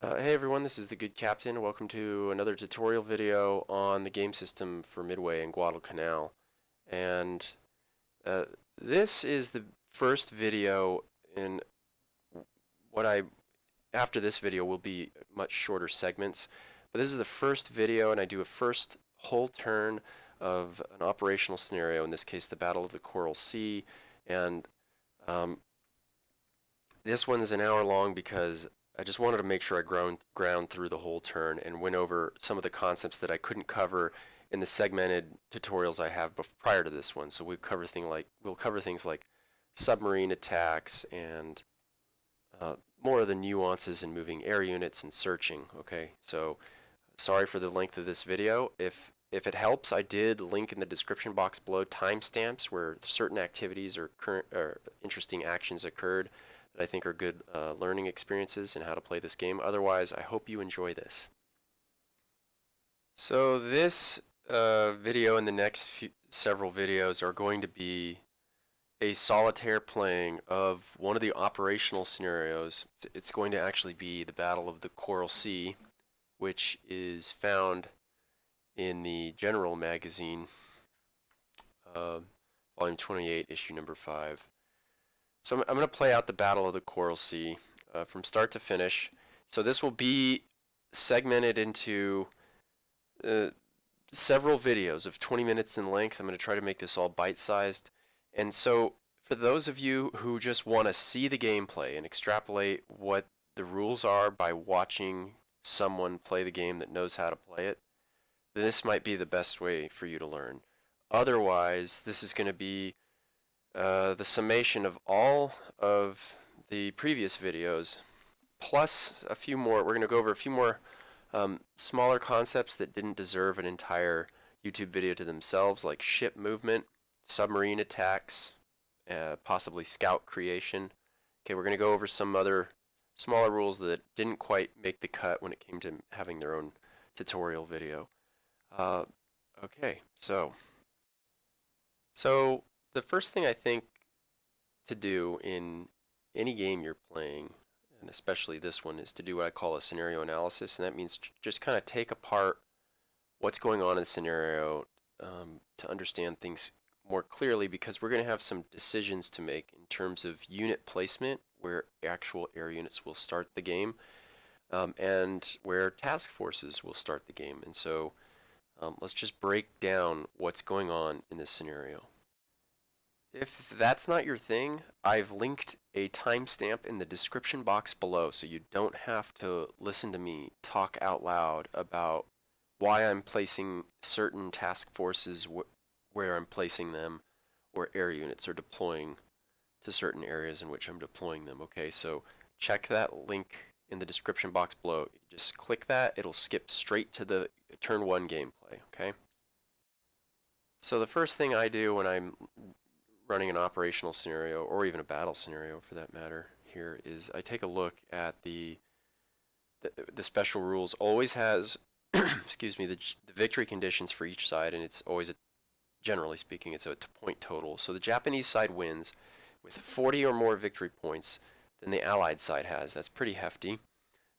Hey everyone, this is the Good Captain. Welcome to another tutorial video on the game system for Midway and Guadalcanal. And uh, this is the first video in what after this video will be much shorter segments. But this is the first video, and I do a first whole turn of an operational scenario, in this case the Battle of the Coral Sea. And um, this one is an hour long because I just wanted to make sure I ground through the whole turn and went over some of the concepts that I couldn't cover in the segmented tutorials I have prior to this one. So we'll cover things like submarine attacks and more of the nuances in moving air units and searching. Okay, so sorry for the length of this video. If it helps, I did link in the description box below timestamps where certain activities or current or interesting actions occurred that I think are good learning experiences in how to play this game. Otherwise, I hope you enjoy this. So this video and the next several videos are going to be a solitaire playing of one of the operational scenarios. It's going to actually be the Battle of the Coral Sea, which is found in the General magazine, volume 28, issue number 5. So I'm going to play out the Battle of the Coral Sea from start to finish. So this will be segmented into several videos of 20 minutes in length. I'm going to try to make this all bite-sized. And so for those of you who just want to see the gameplay and extrapolate what the rules are by watching someone play the game that knows how to play it, this might be the best way for you to learn. Otherwise, this is going to be the summation of all of the previous videos, plus a few more. We're going to go over a few more smaller concepts that didn't deserve an entire YouTube video to themselves, like ship movement, submarine attacks, possibly scout creation. Okay, we're going to go over some other smaller rules that didn't quite make the cut when it came to having their own tutorial video. Okay, so the first thing I think to do in any game you're playing, and especially this one, is to do what I call a scenario analysis, and that means just kind of take apart what's going on in the scenario to understand things more clearly, because we're going to have some decisions to make in terms of unit placement, where actual air units will start the game, and where task forces will start the game. And so let's just break down what's going on in this scenario. If that's not your thing, I've linked a timestamp in the description box below, so you don't have to listen to me talk out loud about why I'm placing certain task forces where I'm placing them, or air units are deploying to certain areas in which I'm deploying them. Okay, so check that link in the description box below. Just click that, it'll skip straight to the turn 1 gameplay. Okay, so the first thing I do when I'm running an operational scenario, or even a battle scenario for that matter, here is I take a look at the special rules. Always has excuse me, the victory conditions for each side, and it's always generally speaking, it's a point total. So the Japanese side wins with 40 or more victory points than the Allied side has. That's pretty hefty.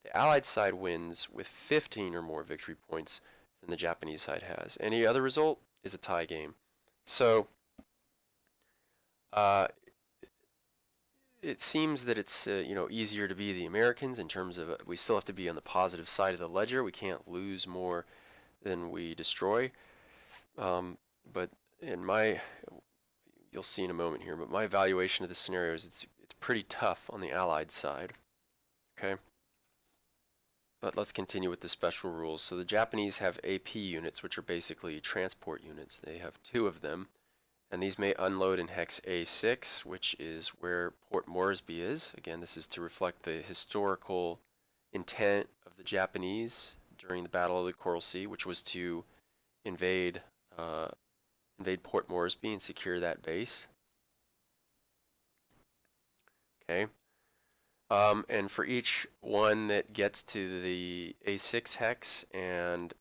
The Allied side wins with 15 or more victory points than the Japanese side has. Any other result is a tie game. So it seems that it's easier to be the Americans in terms of we still have to be on the positive side of the ledger. We can't lose more than we destroy. But you'll see in a moment here, but my evaluation of the scenario is it's pretty tough on the Allied side. Okay. But let's continue with the special rules. So the Japanese have AP units, which are basically transport units. They have 2 of them, and these may unload in hex A6, which is where Port Moresby is. Again, this is to reflect the historical intent of the Japanese during the Battle of the Coral Sea, which was to invade Port Moresby and secure that base. Okay. And for each one that gets to the A6 hex and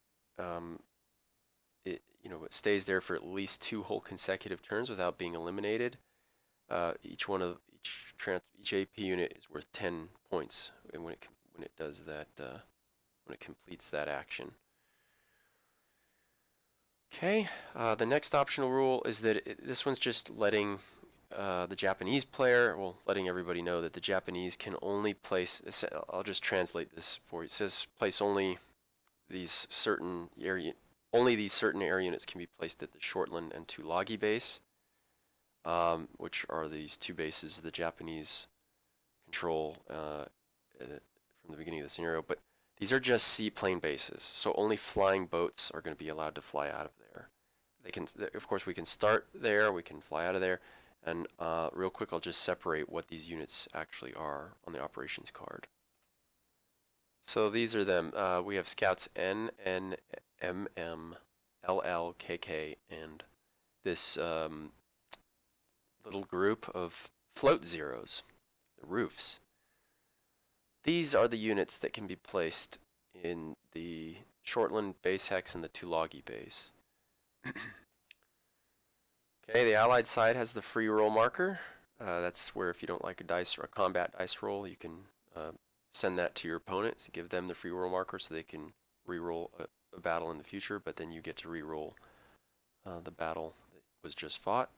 it stays there for at least 2 whole consecutive turns without being eliminated, each AP unit is worth 10 points when when it does that, when it completes that action. Okay, the next optional rule is that this one's just letting the Japanese player, well, letting everybody know that the Japanese can only place, I'll just translate this for you. It says place only these certain air units can be placed at the Shortland and Tulagi base, which are these two bases the Japanese control from the beginning of the scenario. But these are just seaplane bases, so only flying boats are going to be allowed to fly out of there. They can, of course, we can start there, we can fly out of there, and real quick, I'll just separate what these units actually are on the operations card. So these are them. We have Scouts N, N, M, M, L, L, K, K, and this little group of float zeros, the roofs. These are the units that can be placed in the Shortland base hex and the Tulagi base. Okay, the Allied side has the free roll marker. That's where if you don't like a dice or a combat dice roll, you can send that to your opponents, give them the free roll marker so they can re-roll a battle in the future, but then you get to re-roll the battle that was just fought.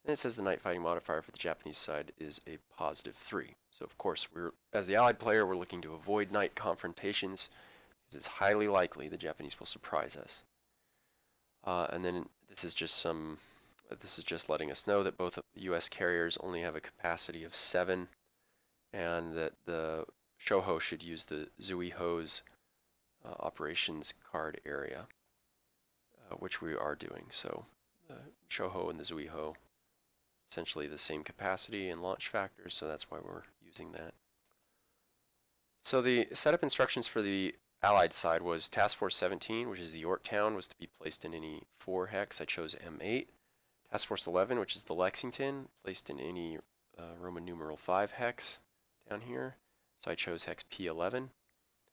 And it says the night fighting modifier for the Japanese side is a +3. So of course, as the Allied player, we're looking to avoid night confrontations because it's highly likely the Japanese will surprise us. And then this is just letting us know that both U.S. carriers only have a capacity of 7, and that the Shoho should use the Zuiho's operations card area, which we are doing. So the Shoho and the Zuiho, essentially the same capacity and launch factors, so that's why we're using that. So the setup instructions for the Allied side was Task Force 17, which is the Yorktown, was to be placed in any 4 hex. I chose M8. Task Force 11, which is the Lexington, placed in any Roman numeral 5 hex down here. So I chose hex P11.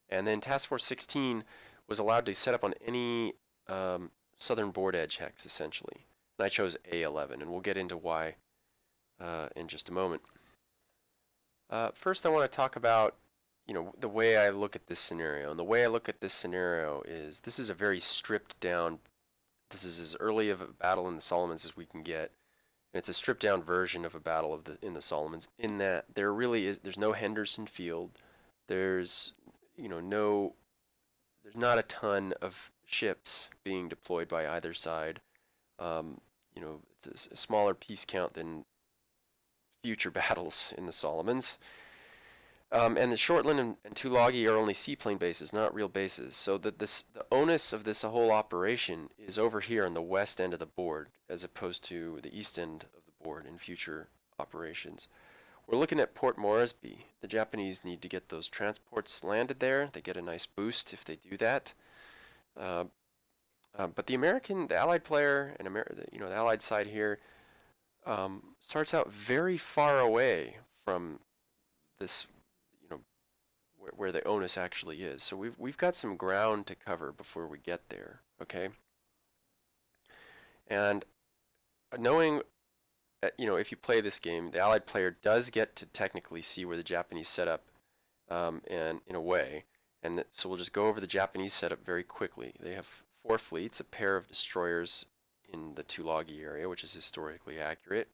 And then Task Force 16 was allowed to set up on any southern board edge hex, essentially. And I chose A11, and we'll get into why in just a moment. First, I want to talk about the way I look at this scenario. And the way I look at this scenario is this is a very stripped down, this is as early of a battle in the Solomons as we can get. And it's a stripped down version of a battle in the Solomons, in that there's no Henderson Field. There's there's not a ton of ships being deployed by either side. It's a smaller piece count than future battles in the Solomons. And the Shortland and Tulagi are only seaplane bases, not real bases. So the onus of this whole operation is over here on the west end of the board, as opposed to the east end of the board in future operations. We're looking at Port Moresby. The Japanese need to get those transports landed there. They get a nice boost if they do that. But the Allied player, and the Allied side here, starts out very far away from this, where the onus actually is. So we've got some ground to cover before we get there, okay? And knowing, if you play this game, the Allied player does get to technically see where the Japanese setup, and in a way. And so we'll just go over the Japanese setup very quickly. They have 4 fleets, a pair of destroyers in the Tulagi area, which is historically accurate.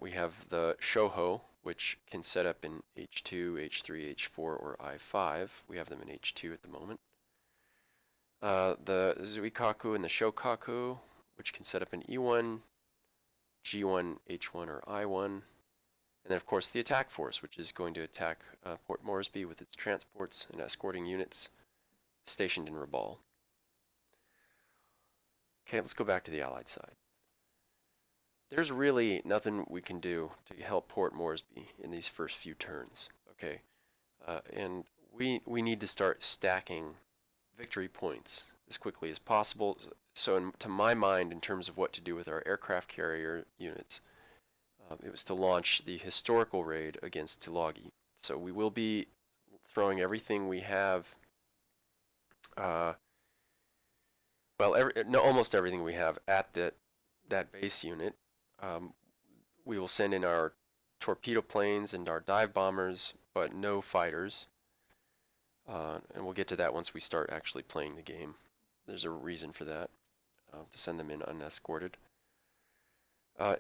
We have the Shoho, which can set up in H2, H3, H4, or I5. We have them in H2 at the moment. The Zuikaku and the Shokaku, which can set up in E1, G1, H1, or I1. And then, of course, the attack force, which is going to attack Port Moresby with its transports and escorting units stationed in Rabaul. Okay, let's go back to the Allied side. There's really nothing we can do to help Port Moresby in these first few turns, okay? And we need to start stacking victory points as quickly as possible. So to my mind, in terms of what to do with our aircraft carrier units, it was to launch the historical raid against Tulagi. So we will be throwing everything we have, almost everything we have at that base unit. We will send in our torpedo planes and our dive bombers, but no fighters. And we'll get to that once we start actually playing the game. There's a reason for that, to send them in unescorted.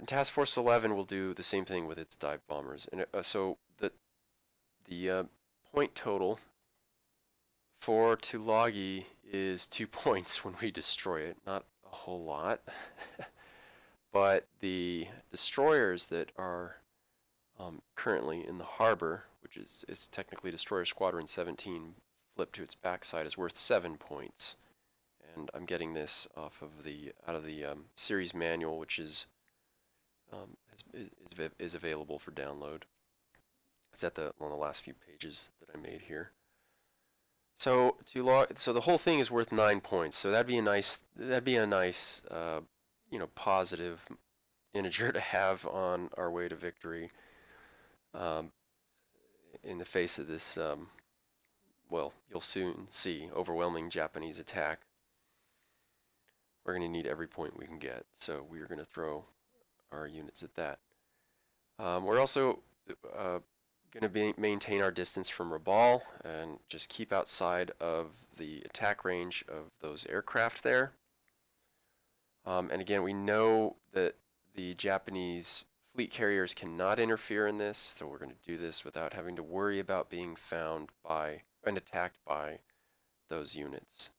Task Force 11 will do the same thing with its dive bombers. And so the point total for Tulagi is 2 points when we destroy it. Not a whole lot. But the destroyers that are currently in the harbor, which is technically Destroyer Squadron 17 flipped to its backside, is worth 7 points. And I'm getting this out of the series manual, which is available for download. It's on the last few pages that I made here. So so the whole thing is worth 9 points. So that'd be a nice positive integer to have on our way to victory. In the face of this, well, you'll soon see, overwhelming Japanese attack. We're going to need every point we can get, so we're going to throw our units at that. We're also going to maintain our distance from Rabaul and just keep outside of the attack range of those aircraft there. And again, we know that the Japanese fleet carriers cannot interfere in this, so we're going to do this without having to worry about being found by and attacked by those units.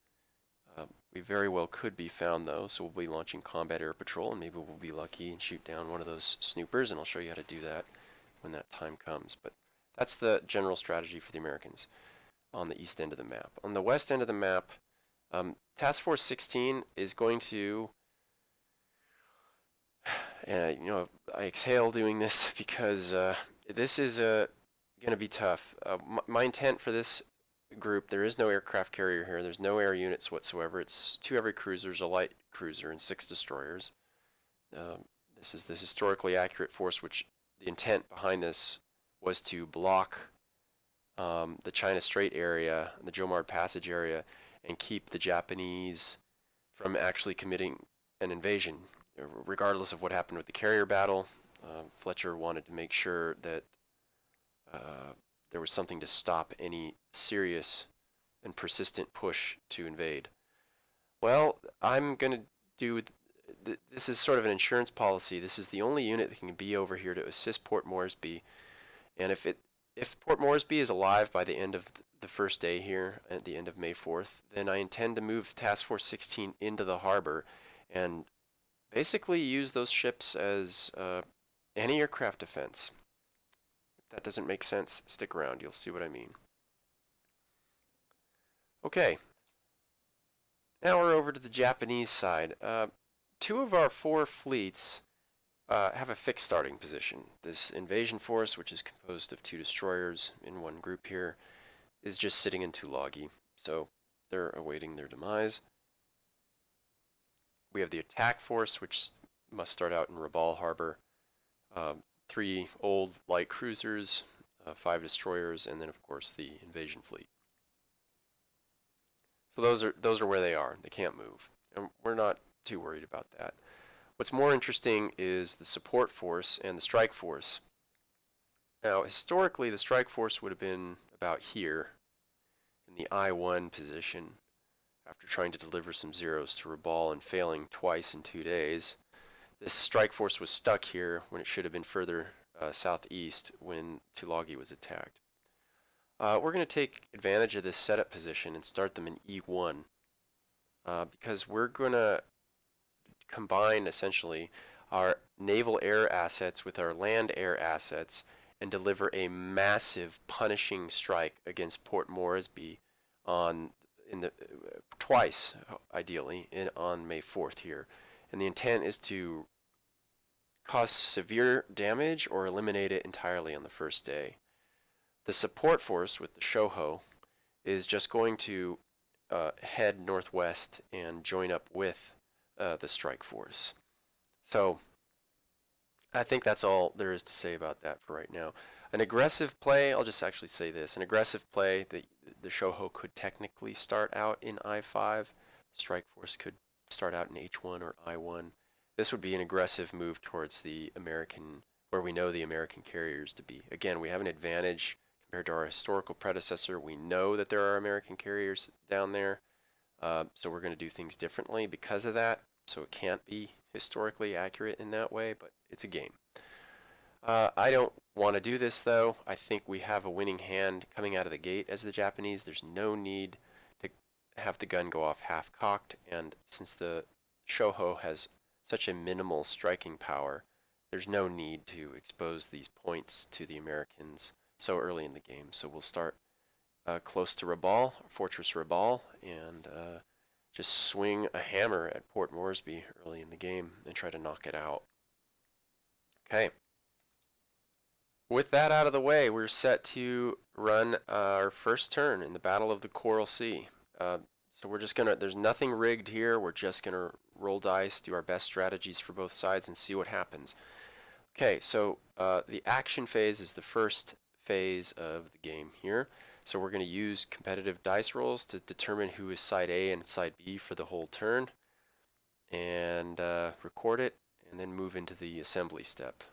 We very well could be found though, so we'll be launching combat air patrol, and maybe we'll be lucky and shoot down one of those snoopers, and I'll show you how to do that when that time comes. But that's the general strategy for the Americans on the east end of the map. On the west end of the map, Task Force 16 is going to, I exhale doing this because this is going to be tough. My intent for this group, there is no aircraft carrier here. There's no air units whatsoever. It's 2 heavy cruisers, a light cruiser, and 6 destroyers. This is the historically accurate force, which the intent behind this was to block the China Strait area, the Jomard Passage area, and keep the Japanese from actually committing an invasion. Regardless of what happened with the carrier battle, Fletcher wanted to make sure that there was something to stop any serious and persistent push to invade. Well, I'm going to do, this is sort of an insurance policy. This is the only unit that can be over here to assist Port Moresby. And if Port Moresby is alive by the end of the first day here, at the end of May 4th, then I intend to move Task Force 16 into the harbor and basically use those ships as anti-aircraft defense. If that doesn't make sense, stick around. You'll see what I mean. Okay. Now we're over to the Japanese side. 2 of our 4 fleets have a fixed starting position. This invasion force, which is composed of 2 destroyers in one group here, is just sitting in Tulagi. So they're awaiting their demise. We have the attack force, which must start out in Rabaul Harbor. 3 old light cruisers, 5 destroyers, and then of course the invasion fleet. So those are where they are. They can't move, and we're not too worried about that. What's more interesting is the support force and the strike force. Now, historically, the strike force would have been about here in the I-1 position after trying to deliver some zeros to Rabaul and failing twice in 2 days. This strike force was stuck here when it should have been further southeast when Tulagi was attacked. We're going to take advantage of this setup position and start them in E1 because we're going to combine essentially our naval air assets with our land air assets and deliver a massive punishing strike against Port Moresby twice, ideally, on May 4th here. And the intent is to cause severe damage or eliminate it entirely on the first day. The support force with the Shoho is just going to head northwest and join up with the strike force. So I think that's all there is to say about that for right now. An aggressive play, I'll just actually say this, an aggressive play, the Shoho could technically start out in I-5. Strike force could start out in H1 or I-1. This would be an aggressive move towards the American, where we know the American carriers to be. Again, we have an advantage compared to our historical predecessor. We know that there are American carriers down there, so we're going to do things differently because of that. So it can't be historically accurate in that way, but it's a game. I don't want to do this though. I think we have a winning hand coming out of the gate as the Japanese. There's no need to have the gun go off half-cocked, and since the Shoho has such a minimal striking power, there's no need to expose these points to the Americans so early in the game. So we'll start close to Rabaul, Fortress Rabaul, and just swing a hammer at Port Moresby early in the game and try to knock it out. Okay. With that out of the way, we're set to run our first turn in the Battle of the Coral Sea. So we're just gonna, there's nothing rigged here. We're just gonna roll dice, do our best strategies for both sides, and see what happens. Okay, so the action phase is the first phase of the game here. So we're gonna use competitive dice rolls to determine who is side A and side B for the whole turn, and record it, and then move into the assembly step.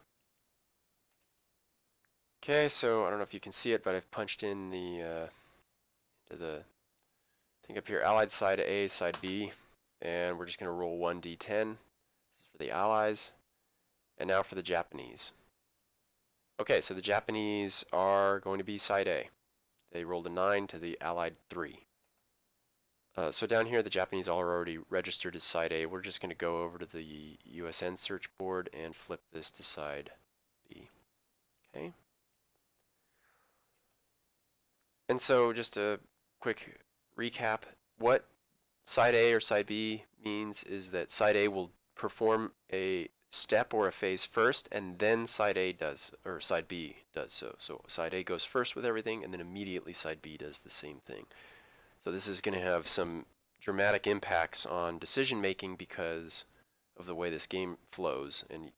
Okay, so I don't know if you can see it, but I've punched in the thing up here, Allied side A, side B, and we're just going to roll 1d10. This is for the Allies, and now for the Japanese. Okay, so the Japanese are going to be side A. They rolled a 9 to the Allied 3. So down here, the Japanese are already registered as side A. We're just going to go over to the USN search board and flip this to side B. Okay. And so just a quick recap, what side A or side B means is that side A will perform a step or a phase first, and then side A does, or side B does so. So side A goes first with everything, and then immediately side B does the same thing. So this is going to have some dramatic impacts on decision making because of the way this game flows, and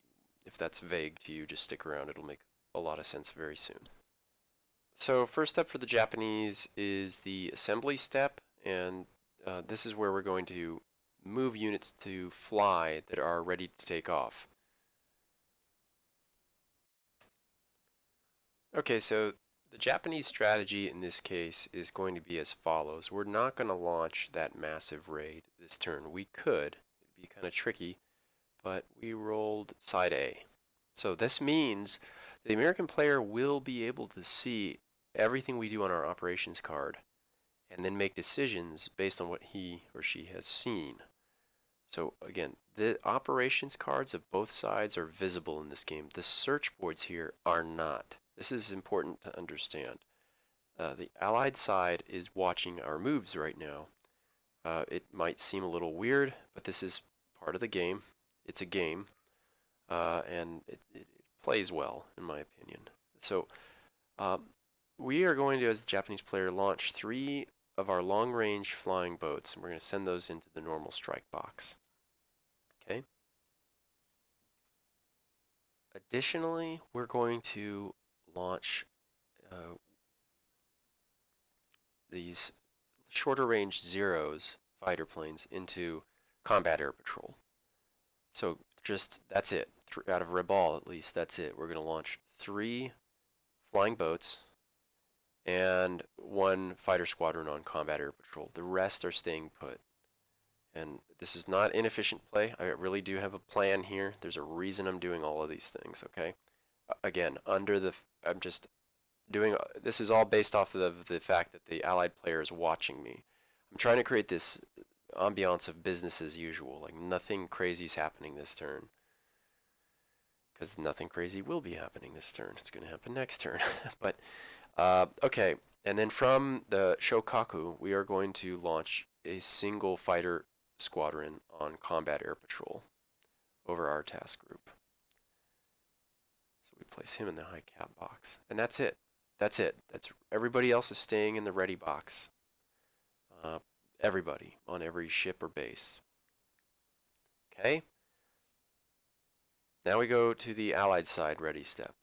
if that's vague to you, just stick around. It'll make a lot of sense very soon. So first step for the Japanese is the assembly step, and this is where we're going to move units to fly that are ready to take off. Okay, so the Japanese strategy in this case is going to be as follows. We're not going to launch that massive raid this turn. We could. It'd be kind of tricky, but we rolled side A. So this means the American player will be able to see everything we do on our operations card and then make decisions based on what he or she has seen. So again, the operations cards of both sides are visible in this game. The search boards here are not. This is important to understand. The Allied side is watching our moves right now. It might seem a little weird, but this is part of the game. It's a game, and it plays well, in my opinion. So we are going to, as the Japanese player, launch 3 of our long-range flying boats, and we're going to send those into the normal strike box. Okay. Additionally, we're going to launch these shorter range Zeros fighter planes into combat air patrol. So just, that's it. Out of Rabaul, at least, that's it. We're going to launch 3 flying boats and 1 fighter squadron on combat air patrol. The rest are staying put. And this is not inefficient play. I really do have a plan here. There's a reason I'm doing all of these things, okay? Again, I'm just doing, this is all based off of the fact that the Allied player is watching me. I'm trying to create this ambiance of business as usual, like nothing crazy is happening this turn. Because nothing crazy will be happening this turn. It's going to happen next turn. But, okay. And then from the Shokaku, we are going to launch a single fighter squadron on combat air patrol over our task group. So we place him in the high cap box. And that's it. That's it. That's everybody else is staying in the ready box. Everybody on every ship or base. Okay. Now we go to the Allied side ready step.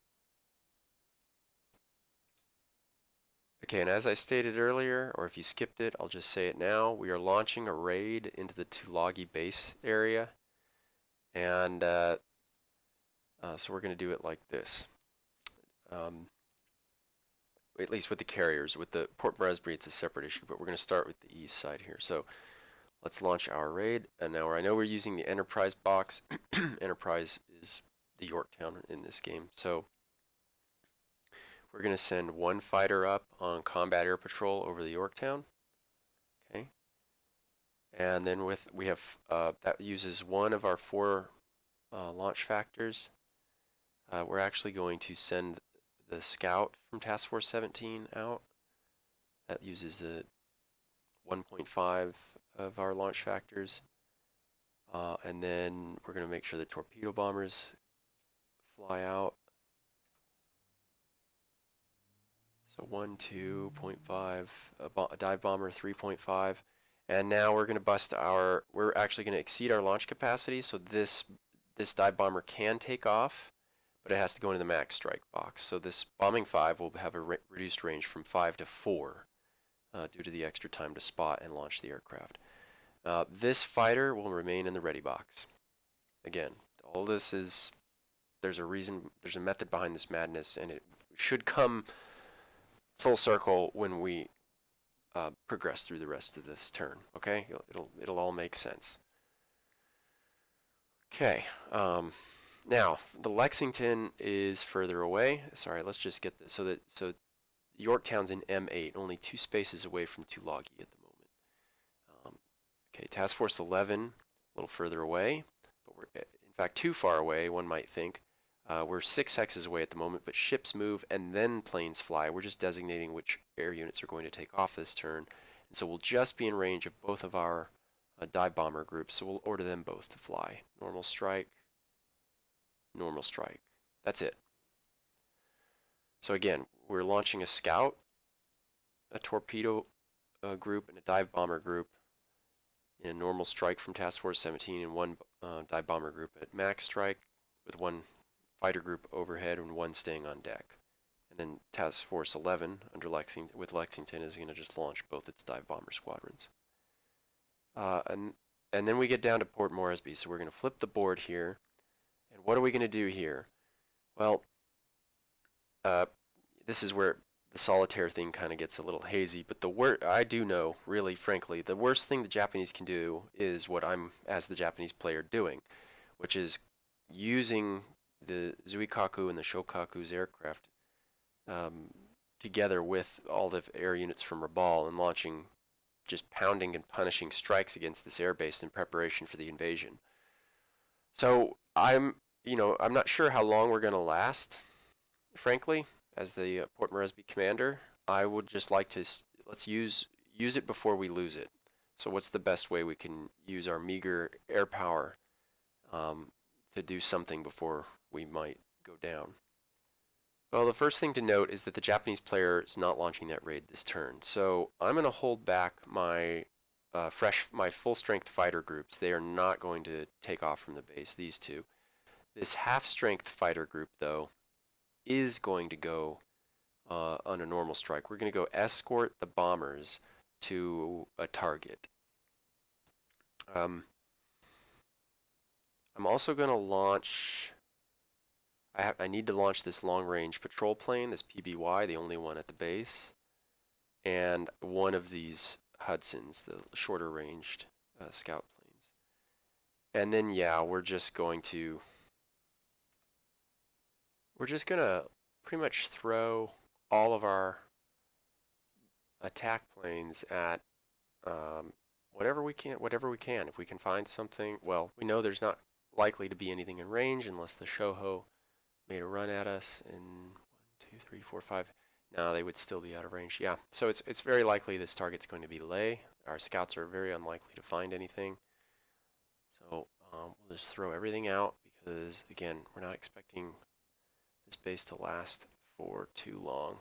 Okay, and as I stated earlier, or if you skipped it, I'll just say it now, we are launching a raid into the Tulagi base area. And so we're going to do it like this. at least with the carriers. With the Port Moresby, it's a separate issue, but we're going to start with the east side here. So let's launch our raid. And now I know we're using the Enterprise box. Enterprise is the Yorktown in this game. So we're going to send one fighter up on combat air patrol over the Yorktown. Okay. And then we have that uses one of our 4 launch factors. We're actually going to send the scout from Task Force 17 out. That uses the 1.5 of our launch factors. And then we're going to make sure the torpedo bombers fly out. So 1, 2.5, a dive bomber 3.5. And now we're going to we're actually going to exceed our launch capacity. So this dive bomber can take off, but it has to go into the max strike box. So this bombing 5 will have a reduced range from 5 to 4 due to the extra time to spot and launch the aircraft. This fighter will remain in the ready box. Again, all this is, there's a reason, there's a method behind this madness, and it should come full circle when we progress through the rest of this turn. Okay, it'll all make sense. Okay. Now the Lexington is further away. Sorry, let's just get this. So Yorktown's in M8, only 2 spaces away from Tulagi at the moment. Okay, Task Force 11, a little further away, but we're in fact too far away, one might think. We're 6 hexes away at the moment, but ships move and then planes fly. We're just designating which air units are going to take off this turn. And so we'll just be in range of both of our dive bomber groups, so we'll order them both to fly. Normal strike, normal strike. That's it. So again, we're launching a scout, a torpedo group, and a dive bomber group in normal strike from Task Force 17 and 1 dive bomber group at max strike with 1 fighter group overhead and 1 staying on deck. And then Task Force 11 under Lexington is going to just launch both its dive bomber squadrons. And then we get down to Port Moresby, so we're going to flip the board here. And what are we going to do here? Well, this is where the solitaire thing kind of gets a little hazy, but I do know, really, frankly, the worst thing the Japanese can do is what I'm, as the Japanese player, doing, which is using the Zuikaku and the Shokaku's aircraft together with all the air units from Rabaul and launching, just pounding and punishing strikes against this airbase in preparation for the invasion. So I'm not sure how long we're going to last, frankly, as the Port Moresby commander. I would just like to, let's use it before we lose it. So what's the best way we can use our meager air power to do something before we might go down? Well, the first thing to note is that the Japanese player is not launching that raid this turn. So I'm going to hold back my my full-strength fighter groups. They are not going to take off from the base, these 2. This half-strength fighter group, though, is going to go on a normal strike. We're going to go escort the bombers to a target. I'm also going to launch, I need to launch this long-range patrol plane, this PBY, the only one at the base, and one of these Hudsons, the shorter-ranged scout planes. And then, yeah, we're just going to pretty much throw all of our attack planes at whatever we can. If we can find something, well, we know there's not likely to be anything in range unless the Shoho made a run at us in 1, 2, 3, 4, 5. No, they would still be out of range. Yeah, so it's very likely this target's going to be Lei. Our scouts are very unlikely to find anything. So we'll just throw everything out because, again, we're not expecting this base to last for too long.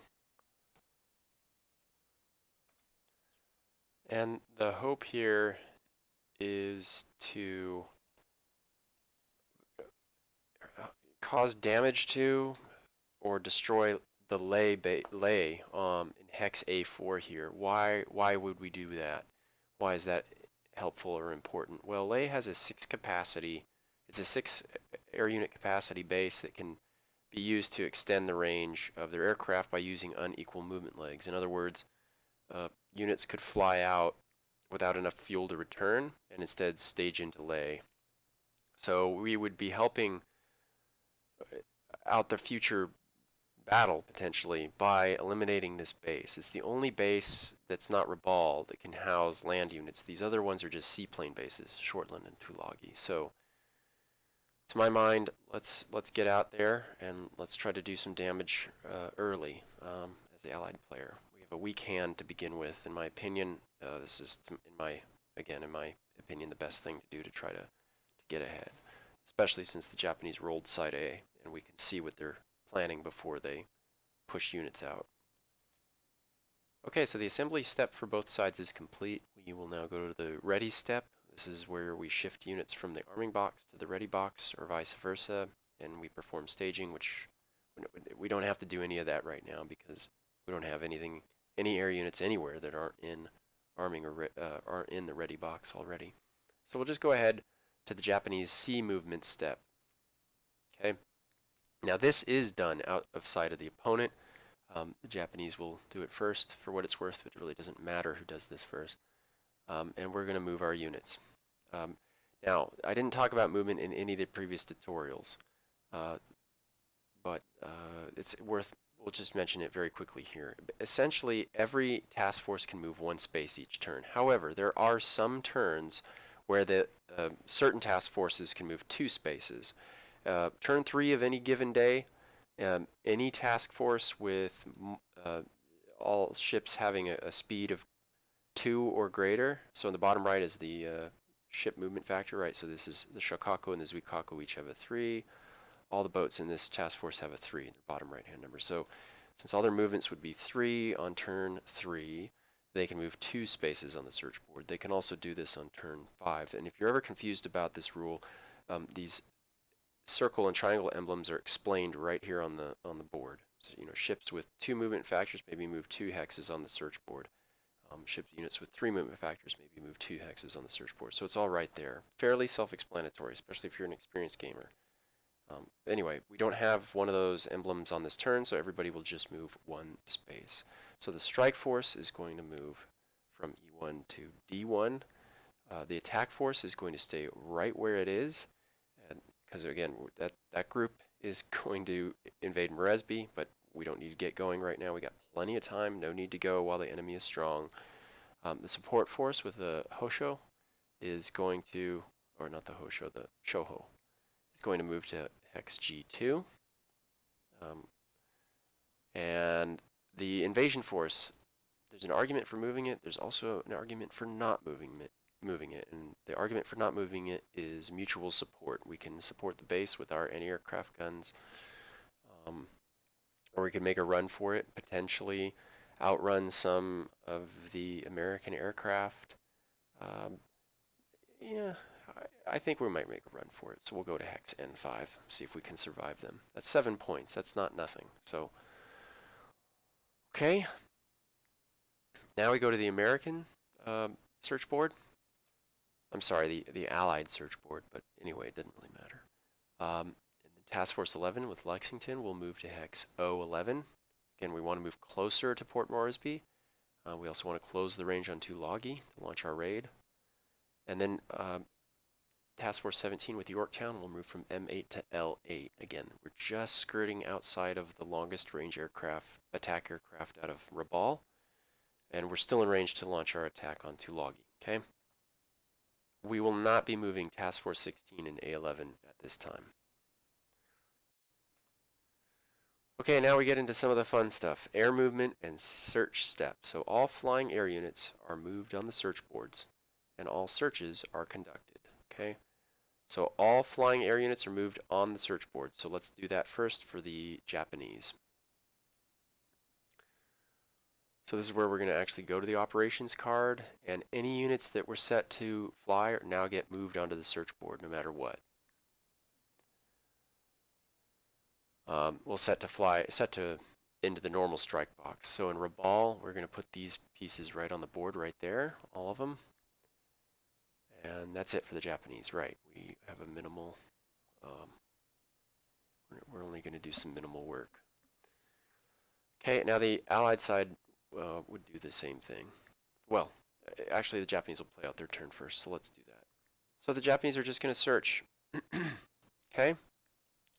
And the hope here is to cause damage to or destroy the Lei in hex A4 here. Why would we do that? Why is that helpful or important? Well, Lei has a 6 capacity. It's a 6 air unit capacity base that can be used to extend the range of their aircraft by using unequal movement legs. In other words, units could fly out without enough fuel to return and instead stage and delay. So we would be helping out the future battle potentially by eliminating this base. It's the only base that's not Rabaul that can house land units. These other ones are just seaplane bases, Shortland and Tulagi. So to my mind, let's get out there and let's try to do some damage early as the allied player. We have a weak hand to begin with, in my opinion. This is, in my opinion, the best thing to do to try to get ahead, especially since the Japanese rolled side A, and we can see what they're planning before they push units out. Okay, so the assembly step for both sides is complete. We will now go to the ready step. This is where we shift units from the arming box to the ready box, or vice versa, and we perform staging, which we don't have to do any of that right now because we don't have any air units anywhere that aren't in arming or aren't in the ready box already. So we'll just go ahead to the Japanese sea movement step. Okay. Now this is done out of sight of the opponent. The Japanese will do it first for what it's worth. It really doesn't matter who does this first. And we're going to move our units. Now, I didn't talk about movement in any of the previous tutorials, but it's worth, we'll just mention it very quickly here. Essentially, every task force can move one space each turn. However, there are some turns where the certain task forces can move 2 spaces. Turn 3 of any given day, any task force with all ships having a speed of 2 or greater. So in the bottom right is the ship movement factor, right? So this is the Shokaku and the Zuikaku each have a 3. All the boats in this task force have a 3 in their bottom right-hand number. So since all their movements would be 3 on turn 3, they can move 2 spaces on the search board. They can also do this on turn 5. And if you're ever confused about this rule, these circle and triangle emblems are explained right here on the board. So, ships with 2 movement factors maybe move 2 hexes on the search board. Ship units with 3 movement factors maybe move 2 hexes on the search board. So it's all right there. Fairly self-explanatory, especially if you're an experienced gamer. Anyway, we don't have one of those emblems on this turn, so everybody will just move 1 space. So the strike force is going to move from E1 to D1. The attack force is going to stay right where it is, because again, that group is going to invade Moresby, but we don't need to get going right now. We got plenty of time. No need to go while the enemy is strong. The support force with the Hosho is going to, or not the Hosho, the Shoho, is going to move to hex G2. And the invasion force, there's an argument for moving it. There's also an argument for not moving it. And the argument for not moving it is mutual support. We can support the base with our anti-aircraft guns, or we can make a run for it, potentially outrun some of the American aircraft. Yeah, I think we might make a run for it. So we'll go to hex N5, see if we can survive them. That's 7 points. That's not nothing. So, okay. Now we go to the American search board. I'm sorry, the Allied search board, but anyway, it didn't really matter. Task Force 11 with Lexington will move to hex O11. Again, we want to move closer to Port Moresby. We also want to close the range on Tulagi to launch our raid. And then Task Force 17 with Yorktown will move from M8 to L8. Again, we're just skirting outside of the longest range attack aircraft out of Rabaul. And we're still in range to launch our attack on Tulagi, okay? We will not be moving Task Force 16 and A11 at this time. Okay, now we get into some of the fun stuff. Air movement and search steps. So all flying air units are moved on the search boards, and all searches are conducted, okay? So all flying air units are moved on the search board. So let's do that first for the Japanese. So this is where we're going to actually go to the operations card, and any units that were set to fly now get moved onto the search board no matter what. We'll set to into the normal strike box. So in Rabaul, we're going to put these pieces right on the board right there, all of them. And that's it for the Japanese, right? We have a minimal, we're We're only going to do some minimal work. Okay, now the Allied side would do the same thing. Well, actually the Japanese will play out their turn first, so let's do that. So the Japanese are just going to search. Okay?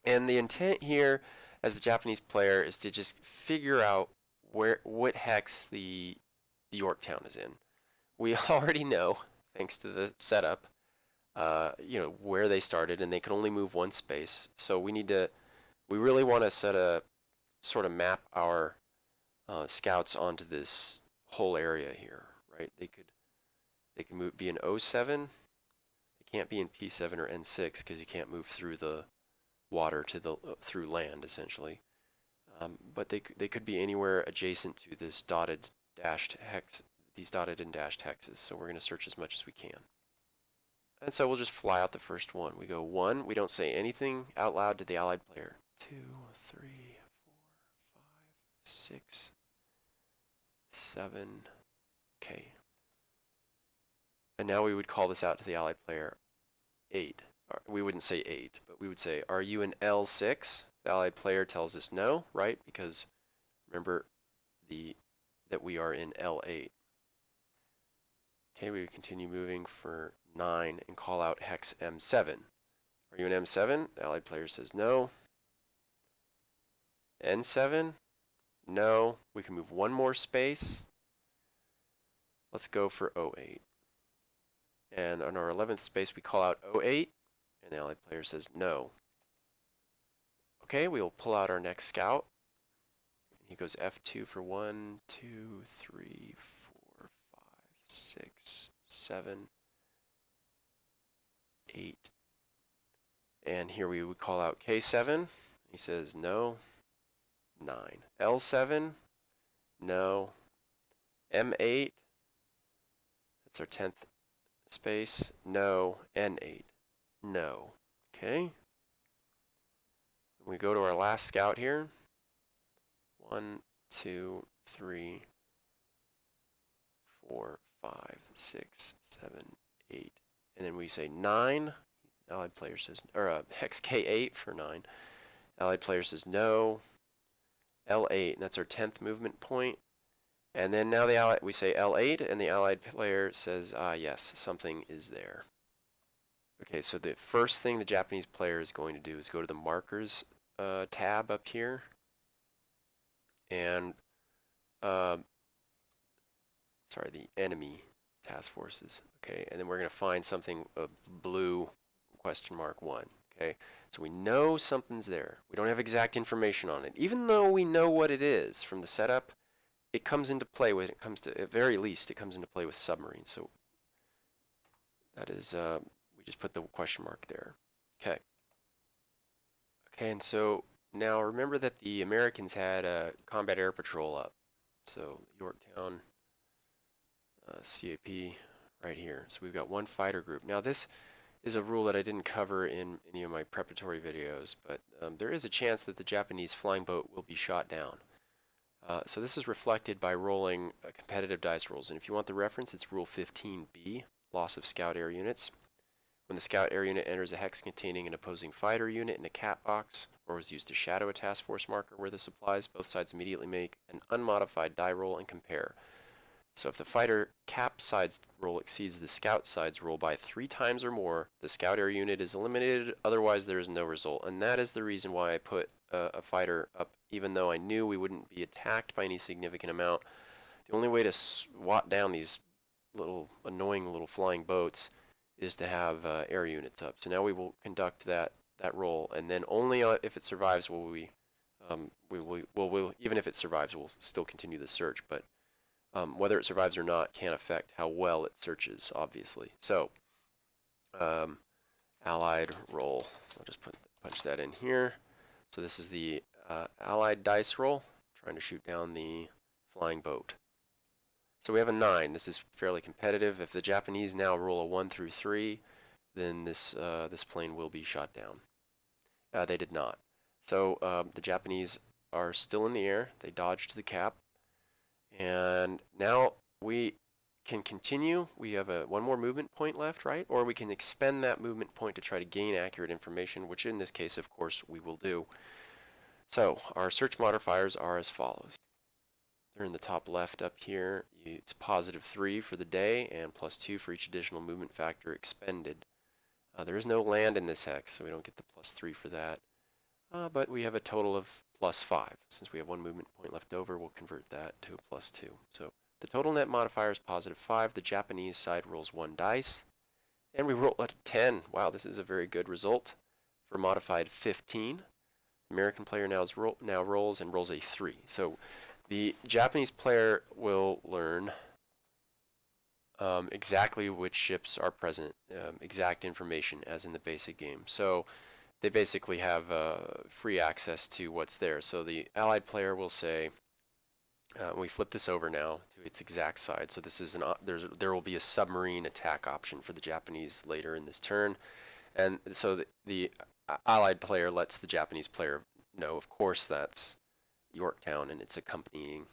And the intent here as the Japanese player is to just figure out what hex the Yorktown is in. We already know, thanks to the setup, where they started, and they can only move one space. So we really want to sort of map our scouts onto this whole area here, right? They could be in O7. They can't be in P7 or N6 because you can't move through the water through land essentially. But they could be anywhere adjacent to this dotted dashed hex, these dotted and dashed hexes. So we're going to search as much as we can. And so we'll just fly out the first one. We go 1. We don't say anything out loud to the Allied player. 2, 3, 4, 5, 6, 7. Okay. And now we would call this out to the Allied player 8. We wouldn't say 8, but we would say, are you in L6? The Allied player tells us no, right? Because remember that we are in L8. Okay, we would continue moving for 9 and call out hex M7. Are you in M7? The Allied player says no. N7? No. We can move one more space. Let's go for O8. And on our 11th space, we call out O8, and the Allied player says no. Okay, we will pull out our next scout. He goes F2 for 1, 2, 3, 4, 5, 6, 7, 8. And here we would call out K7. He says no. 9. L7, no. M8, that's our 10th space, no. N8, no. Okay. We go to our last scout here. 1, 2, 3, 4, 5, 6, 7, 8. And then we say 9. Allied player says, or hex K8 for 9. Allied player says no. L8, and that's our 10th movement point. And then now we say L8, and the Allied player says, yes, something is there. Okay, so the first thing the Japanese player is going to do is go to the markers tab up here, and the enemy task forces. Okay, and then we're going to find something, a blue question mark 1. Okay, so we know something's there. We don't have exact information on it. Even though we know what it is from the setup, it comes into play when it comes to, at very least, it comes into play with submarines. So that is, we just put the question mark there. Okay. Okay, and so now remember that the Americans had a combat air patrol up. So Yorktown, CAP right here. So we've got one fighter group. Now this is a rule that I didn't cover in any of my preparatory videos, but there is a chance that the Japanese flying boat will be shot down. So this is reflected by rolling competitive dice rolls, and if you want the reference, it's Rule 15B, loss of scout air units. When the scout air unit enters a hex containing an opposing fighter unit in a cat box, or was used to shadow a task force marker where this applies, both sides immediately make an unmodified die roll and compare. So if the fighter cap side's roll exceeds the scout side's roll by 3 times or more, the scout air unit is eliminated, otherwise there is no result. And that is the reason why I put a fighter up, even though I knew we wouldn't be attacked by any significant amount. The only way to swat down these little annoying little flying boats is to have air units up. So now we will conduct that roll, and then only if it survives will we even if it survives, we'll still continue the search, but whether it survives or not can't affect how well it searches, obviously. So, Allied roll. I'll just punch that in here. So this is the Allied dice roll, trying to shoot down the flying boat. So we have a 9. This is fairly competitive. If the Japanese now roll a 1 through 3, then this plane will be shot down. They did not. So the Japanese are still in the air. They dodged the cap. And now we can continue. We have one more movement point left, right? Or we can expend that movement point to try to gain accurate information, which in this case, of course, we will do. So our search modifiers are as follows. They're in the top left up here. It's +3 for the day and +2 for each additional movement factor expended. There is no land in this hex, so we don't get the +3 for that. But we have a total of +5. Since we have one movement point left over, we'll convert that to a +2. So the total net modifier is +5. The Japanese side rolls 1 dice. And we roll a 10. Wow, this is a very good result for modified 15. The American player now rolls and rolls a 3. So the Japanese player will learn exactly which ships are present, exact information as in the basic game. So they basically have free access to what's there. So the Allied player will say, we flip this over now to its exact side. So this is there will be a submarine attack option for the Japanese later in this turn, and so the Allied player lets the Japanese player know. Of course, that's Yorktown and its accompanying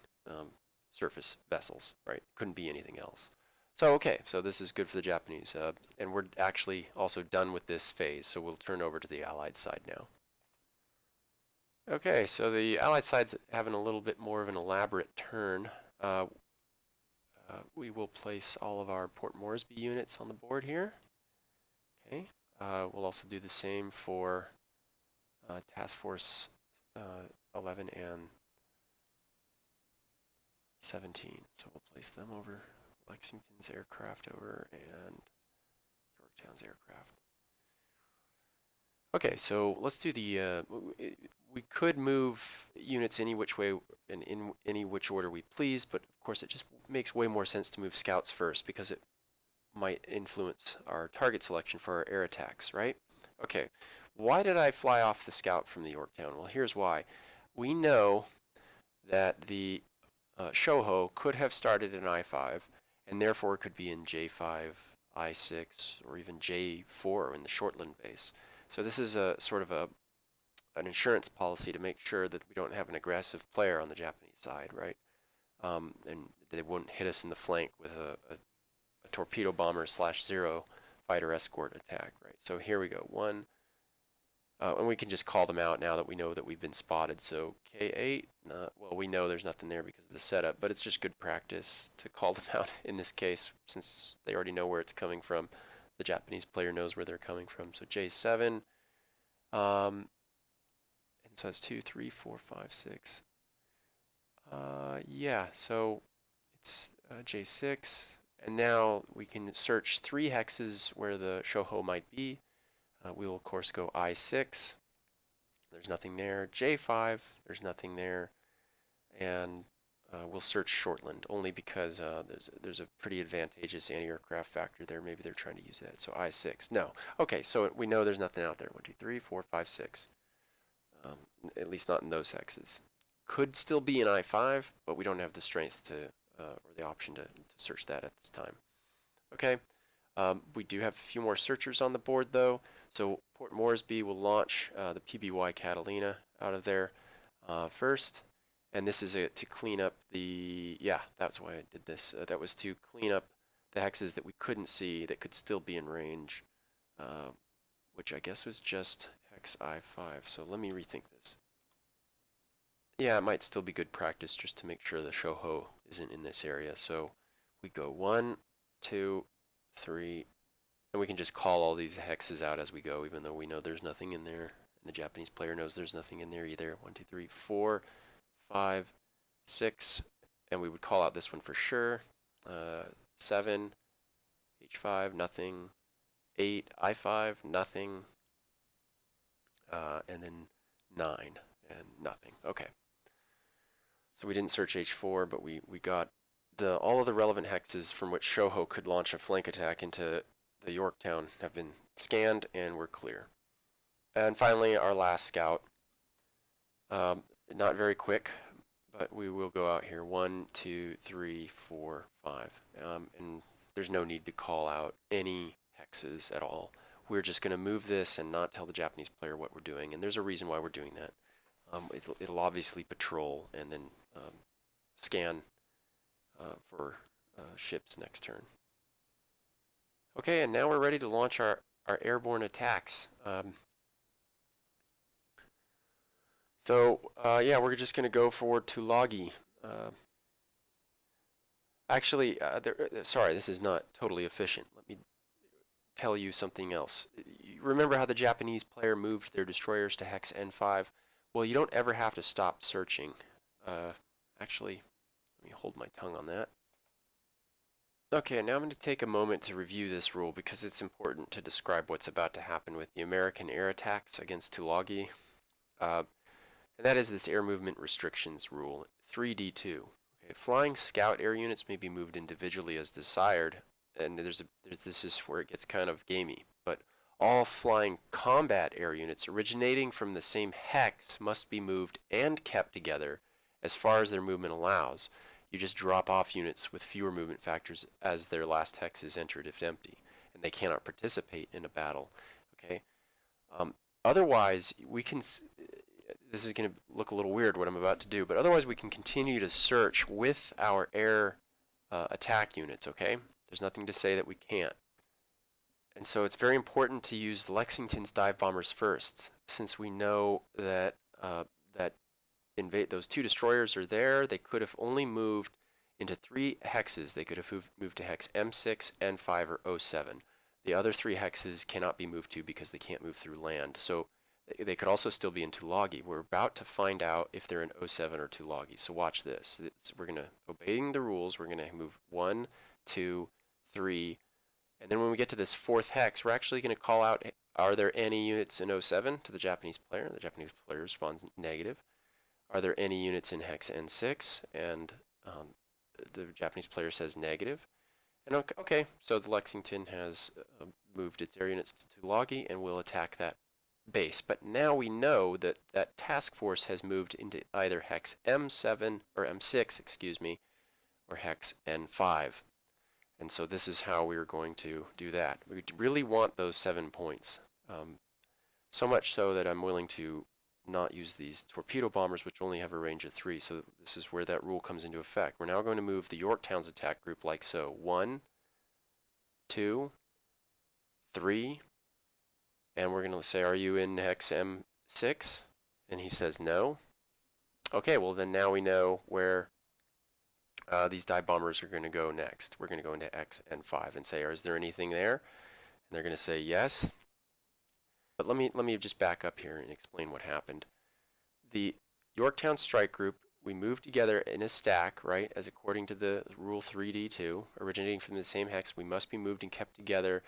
surface vessels. Right? Couldn't be anything else. So okay, so this is good for the Japanese, and we're actually also done with this phase. So we'll turn over to the Allied side now. Okay, so the Allied side's having a little bit more of an elaborate turn. We will place all of our Port Moresby units on the board here. Okay, we'll also do the same for Task Force 11 and 17. So we'll place them over Lexington's aircraft over and Yorktown's aircraft. Okay, so let's do the, we could move units any which way and in any which order we please, but of course it just makes way more sense to move scouts first because it might influence our target selection for our air attacks, right? Okay, why did I fly off the scout from the Yorktown? Well, here's why. We know that the Shoho could have started in I-5 and therefore could be in J5, I-6, or even J4 in the Shortland base. So this is a sort of an insurance policy to make sure that we don't have an aggressive player on the Japanese side, right? And they wouldn't hit us in the flank with a torpedo bomber /0 fighter escort attack, right? So here we go, one, and we can just call them out now that we know that we've been spotted. So K8, well, we know there's nothing there because of the setup, but it's just good practice to call them out in this case since they already know where it's coming from. The Japanese player knows where they're coming from. So J7, and so it's 2, 3, 4, 5, 6. Yeah, so it's J6, and now we can search 3 hexes where the Shoho might be. We will of course go I6. There's nothing there. J5, there's nothing there, and we'll search Shortland only because there's a pretty advantageous anti-aircraft factor there. Maybe they're trying to use that. So I6. No. Okay, so we know there's nothing out there. 1, 2, 3, 4, 5, 6. At least not in those hexes. Could still be in I5, but we don't have the strength to or the option to search that at this time. Okay. We do have a few more searchers on the board though. So Port Moresby will launch the PBY Catalina out of there first. And this is to clean up the, yeah, that's why I did this. That was to clean up the hexes that we couldn't see that could still be in range, which I guess was just hex I5. So let me rethink this. Yeah, it might still be good practice just to make sure the Shoho isn't in this area. So we go 1, 2, 3, and we can just call all these hexes out as we go, even though we know there's nothing in there. And the Japanese player knows there's nothing in there either. 1, 2, 3, 4, 5, 6, and we would call out this one for sure. 7, H5, nothing. 8, I5, nothing. And then 9, and nothing. Okay. So we didn't search H4, but we got all of the relevant hexes from which Shoho could launch a flank attack into the Yorktown have been scanned, and we're clear. And finally, our last scout. Not very quick, but we will go out here. 1, 2, 3, 4, 5. And there's no need to call out any hexes at all. We're just going to move this and not tell the Japanese player what we're doing. And there's a reason why we're doing that. It'll obviously patrol and then scan for ships next turn. Okay, and now we're ready to launch our airborne attacks. Yeah, we're just going to go for Tulagi. Actually, sorry, this is not totally efficient. Let me tell you something else. You remember how the Japanese player moved their destroyers to hex N5? Well, you don't ever have to stop searching. Actually, let me hold my tongue on that. Okay, now I'm going to take a moment to review this rule because it's important to describe what's about to happen with the American air attacks against Tulagi. And that is this air movement restrictions rule, 3D2. Okay, flying scout air units may be moved individually as desired, and this is where it gets kind of gamey, but all flying combat air units originating from the same hex must be moved and kept together as far as their movement allows. You just drop off units with fewer movement factors as their last hex is entered if empty, and they cannot participate in a battle. Okay. Otherwise, we can. This is going to look a little weird what I'm about to do, but otherwise we can continue to search with our air attack units. Okay. There's nothing to say that we can't. And so it's very important to use Lexington's dive bombers first, since we know that those 2 destroyers are there. They could have only moved into 3 hexes. They could have moved to hex M6, N5, or 07. The other 3 hexes cannot be moved to because they can't move through land. So they could also still be in Tulagi. We're about to find out if they're in 07 or Tulagi. So watch this. We're going to, obeying the rules, we're going to move 1, 2, 3, and then when we get to this 4th hex, we're actually going to call out, are there any units in 07 to the Japanese player? The Japanese player responds negative. Are there any units in hex N6? And the Japanese player says negative. And okay, so the Lexington has moved its air units to Tulagi and will attack that base. But now we know that that task force has moved into either hex M7 or M6, excuse me, or hex N5. And so this is how we're going to do that. We really want those 7 points. So much so that I'm willing to not use these torpedo bombers, which only have a range of 3. So this is where that rule comes into effect. We're now going to move the Yorktown's attack group like so. 1, 2, 3. And we're going to say, are you in hex M6? And he says no. Okay, well then now we know where these dive bombers are going to go next. We're going to go into X and 5 and say, is there anything there? And they're going to say yes. But let me just back up here and explain what happened. The Yorktown strike group, we moved together in a stack, right, as according to the rule 3D2, originating from the same hex. We must be moved and kept together.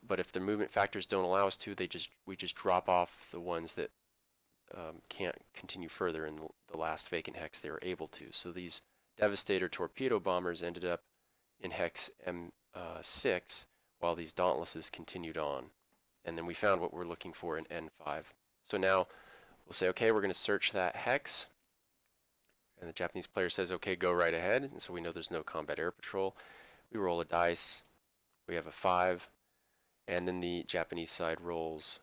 But if the movement factors don't allow us to, we just drop off the ones that can't continue further in the last vacant hex they were able to. So these Devastator torpedo bombers ended up in hex M6 while these Dauntlesses continued on. And then we found what we're looking for in N5. So now we'll say, okay, we're going to search that hex. And the Japanese player says, okay, go right ahead. And so we know there's no combat air patrol. We roll a dice. We have a 5. And then the Japanese side rolls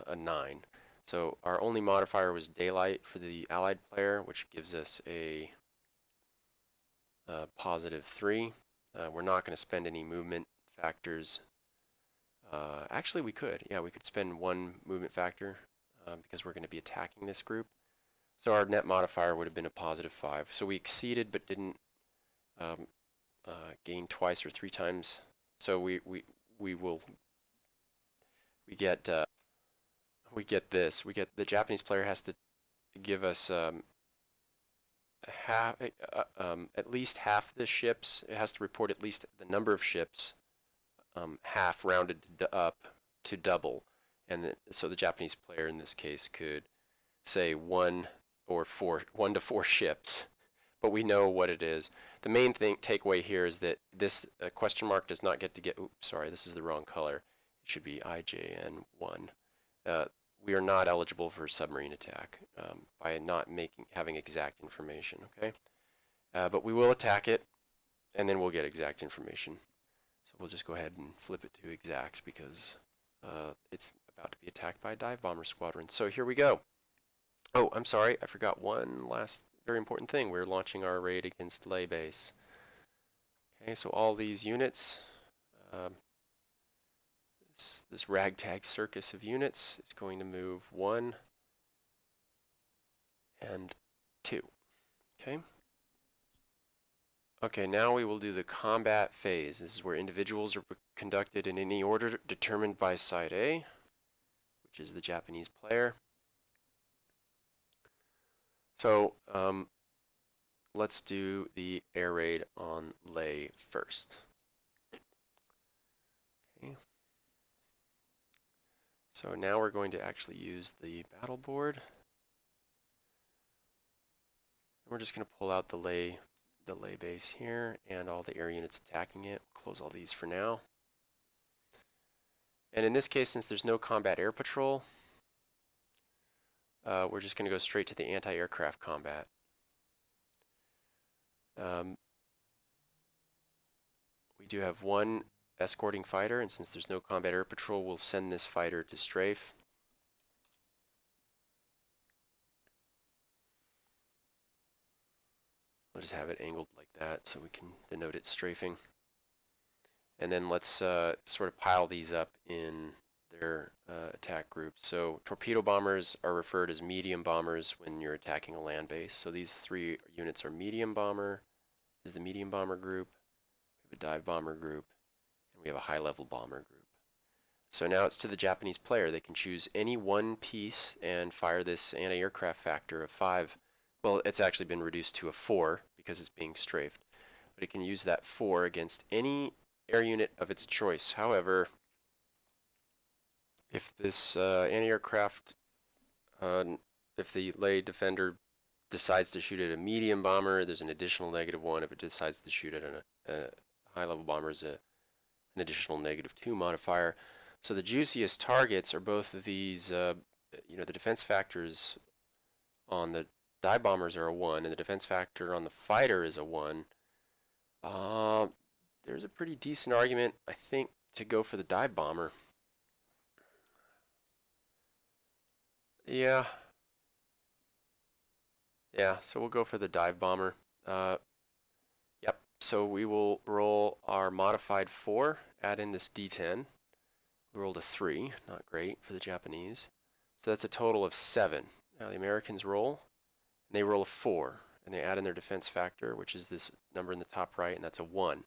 a 9. So our only modifier was daylight for the allied player, which gives us a positive 3. We're not going to spend any movement factors. Actually, we could. Yeah, we could spend 1 movement factor because we're going to be attacking this group. So our net modifier would have been a positive 5. So we exceeded but didn't gain twice or 3 times. So we get this. We get the Japanese player has to give us at least half the ships. It has to report at least the number of ships, half rounded up to double, and so the Japanese player in this case could say 1 to 4 ships, but we know what it is. The main takeaway here is that this question mark does not get to get. Oops, sorry, this is the wrong color. It should be IJN1. We are not eligible for submarine attack by not having exact information, okay? But we will attack it, and then we'll get exact information. So we'll just go ahead and flip it to exact because it's about to be attacked by a dive bomber squadron. So here we go. Oh, I'm sorry, I forgot one last very important thing. We're launching our raid against Lay Base. Okay, so all these units, um, this ragtag circus of units is going to move 1 and 2. Okay. Okay, now we will do the combat phase. This is where individuals are conducted in any order determined by side A, which is the Japanese player. So let's do the air raid on Lei first. Okay. So now we're going to actually use the battle board. We're just going to pull out the Lei base here and all the air units attacking it. Close all these for now. And in this case, since there's no combat air patrol, we're just going to go straight to the anti-aircraft combat. We do have 1 escorting fighter, and since there's no combat air patrol, we'll send this fighter to strafe. We'll just have it angled like that so we can denote it strafing. And then let's sort of pile these up in their attack groups. So torpedo bombers are referred as medium bombers when you're attacking a land base. So these 3 units are medium bomber, is the medium bomber group. We have a dive bomber group, and we have a high-level bomber group. So now it's to the Japanese player. They can choose any one piece and fire this anti-aircraft factor of 5. Well, it's actually been reduced to a 4 because it's being strafed. But it can use that 4 against any air unit of its choice. However, if this anti-aircraft, if the Lei defender decides to shoot at a medium bomber, there's an additional -1. If it decides to shoot at a high-level bomber, is an additional -2 modifier. So the juiciest targets are both of these, the defense factors on the dive bombers are a 1, and the defense factor on the fighter is a 1. There's a pretty decent argument, I think, to go for the dive bomber. Yeah. Yeah, so we'll go for the dive bomber. Yep, so we will roll our modified 4, add in this D10. We rolled a 3, not great for the Japanese. So that's a total of 7. Now the Americans roll, and they roll a 4, and they add in their defense factor, which is this number in the top right, and that's a 1.